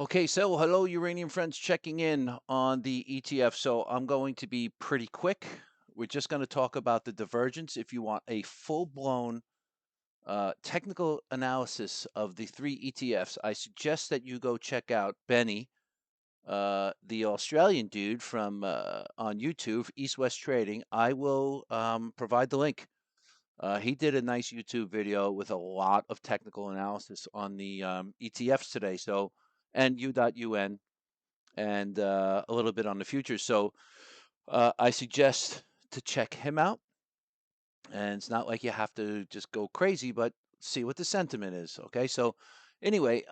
Okay, so hello, uranium friends, checking in on the ETF. So I'm going to be pretty quick. We're just going to talk about the divergence. If you want a full-blown technical analysis of the three ETFs, I suggest that you go check out Benny, the Australian dude from on YouTube, East West Trading. I will provide the link. He did a nice YouTube video with a lot of technical analysis on the ETFs today. So and U.UN and a little bit on the future. So I suggest to check him out. And it's not like you have to just go crazy, but see what the sentiment is. Okay. So anyway,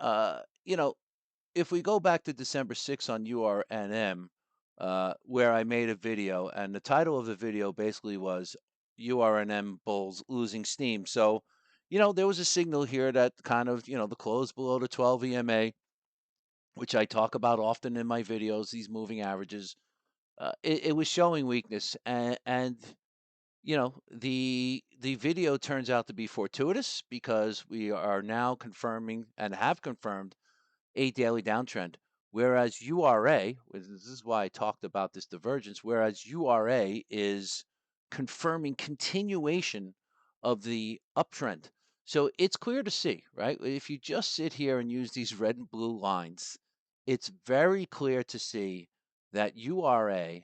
if we go back to December 6th on URNM, where I made a video, and the title of the video basically was URNM bulls losing steam. So, there was a signal here that kind of, the close below the 12 EMA, which I talk about often in my videos, these moving averages. It was showing weakness, and the video turns out to be fortuitous because we are now confirming and have confirmed a daily downtrend. Whereas URA, this is why I talked about this divergence, whereas URA is confirming continuation of the uptrend. So it's clear to see, right? If you just sit here and use these red and blue lines, it's very clear to see that URA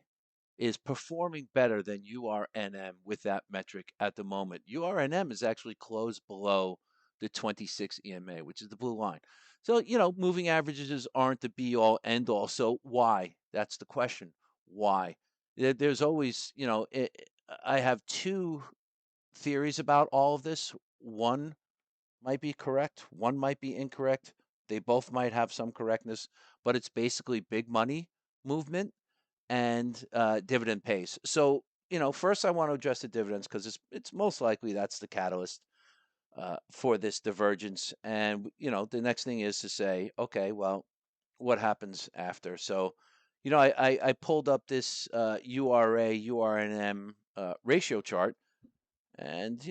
is performing better than URNM with that metric at the moment. URNM is actually closed below the 26 EMA, which is the blue line. So, moving averages aren't the be all end all. So, why? That's the question. Why? There's always, I have two theories about all of this. One might be correct, one might be incorrect. They both might have some correctness, but it's basically big money movement and dividend pays. So, first I want to address the dividends because it's most likely that's the catalyst for this divergence. And the next thing is to say, okay, well, what happens after? So, I pulled up this URA URNM ratio chart, and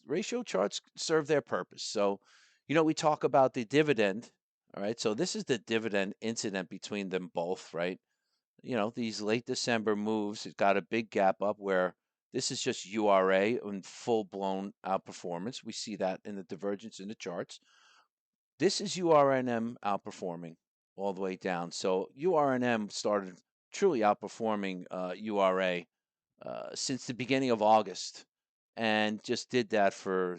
ratio charts serve their purpose. So, we talk about the dividend. All right, so this is the dividend incident between them both, right? These late December moves, it got a big gap up where this is just URA in full blown outperformance. We see that in the divergence in the charts. This is URNM outperforming all the way down. So URNM started truly outperforming URA since the beginning of August and just did that for,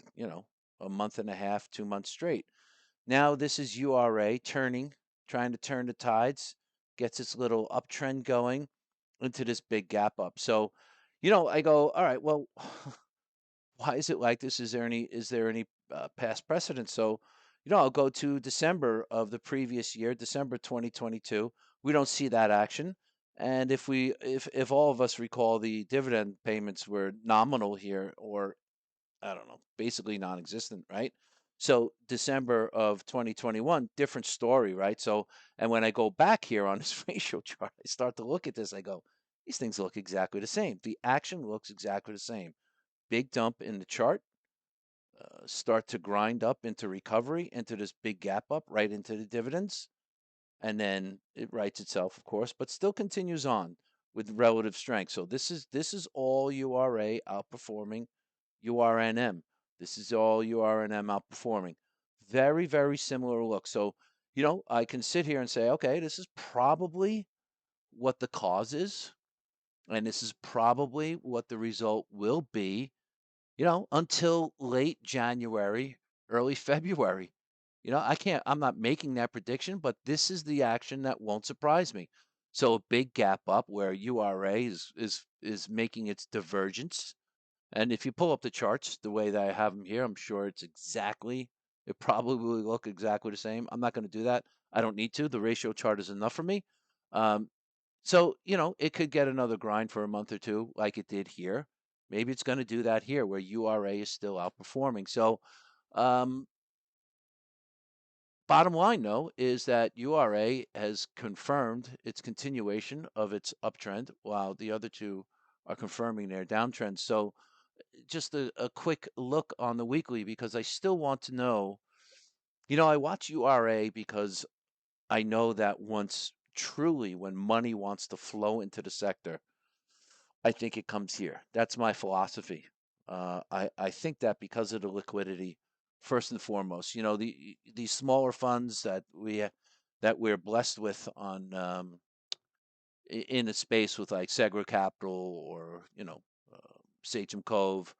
a month and a half, 2 months straight. Now this is URA trying to turn the tides, gets its little uptrend going into this big gap up. So, I go, all right, well, why is it like this? Is there any past precedent? So, I'll go to December of the previous year, December 2022. We don't see that action. And if all of us recall, the dividend payments were nominal here, or I don't know, basically non-existent, right? So December of 2021, different story, right? So, and when I go back here on this ratio chart, I start to look at this. I go, these things look exactly the same. The action looks exactly the same. Big dump in the chart, start to grind up into recovery, into this big gap up, right into the dividends, and then it rights itself, of course, but still continues on with relative strength. So this is all URA outperforming URNM. This is all URNM outperforming. Very, very similar look. So, I can sit here and say, okay, this is probably what the cause is, and this is probably what the result will be, until late January, early February. I'm not making that prediction, but this is the action that won't surprise me. So a big gap up where URA is making its divergence. And if you pull up the charts the way that I have them here, I'm sure it probably will look exactly the same. I'm not going to do that. I don't need to. The ratio chart is enough for me. Um, so, it could get another grind for a month or two like it did here. Maybe it's going to do that here where URA is still outperforming. So, um, bottom line, though, is that URA has confirmed its continuation of its uptrend while the other two are confirming their downtrend. So, just a quick look on the weekly because I still want to know. I watch URA because I know that once truly, when money wants to flow into the sector, I think it comes here. That's my philosophy. I think that because of the liquidity, first and foremost, these smaller funds that we're blessed with on in a space with like Segra Capital or Sachem Cove.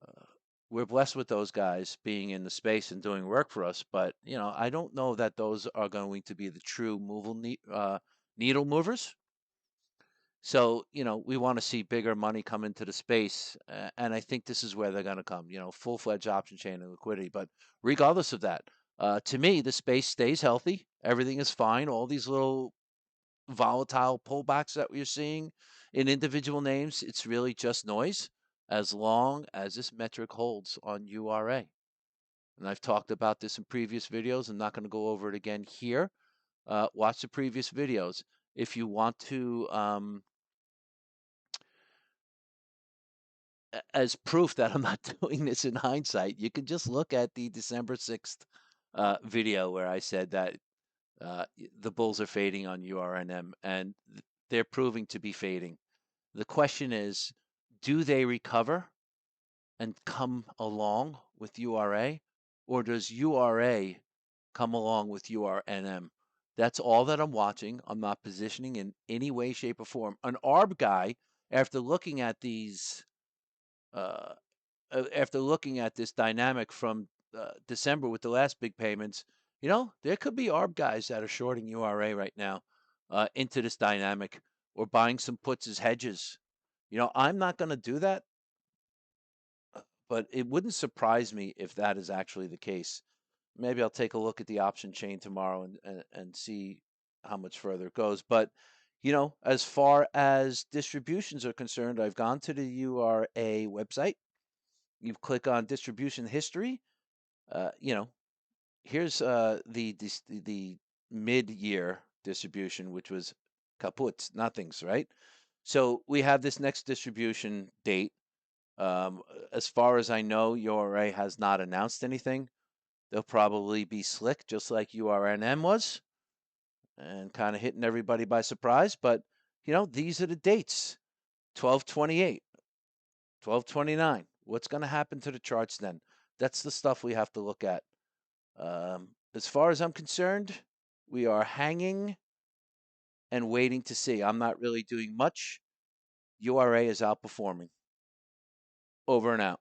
Uh, we're blessed with those guys being in the space and doing work for us, but I don't know that those are going to be the true needle movers. So, we want to see bigger money come into the space, and I think this is where they're going to come, full-fledged option chain and liquidity. But regardless of that, to me, the space stays healthy. Everything is fine. All these little volatile pullbacks that we're seeing in individual names, it's really just noise as long as this metric holds on URA. And I've talked about this in previous videos. I'm not going to go over it again here. Watch the previous videos. If you want to, as proof that I'm not doing this in hindsight, you can just look at the December 6th video where I said that the bulls are fading on URNM, and they're proving to be fading. The question is, do they recover and come along with URA, or does URA come along with URNM? That's all that I'm watching. I'm not positioning in any way, shape, or form. An ARB guy, after looking at uh, after looking at this dynamic from December with the last big payments, there could be ARB guys that are shorting URA right now into this dynamic or buying some puts as hedges. I'm not going to do that, but it wouldn't surprise me if that is actually the case. Maybe I'll take a look at the option chain tomorrow and see how much further it goes. But, as far as distributions are concerned, I've gone to the URA website. You click on distribution history. Uh, you know, here's the mid-year distribution, which was kaput, nothings, right? So we have this next distribution date. As far as I know, URA has not announced anything. They'll probably be slick, just like URNM was, and kind of hitting everybody by surprise. But these are the dates: 12/28, 12/29. What's going to happen to the charts then? That's the stuff we have to look at. As far as I'm concerned, we are hanging and waiting to see. I'm not really doing much. URA is outperforming. Over and out.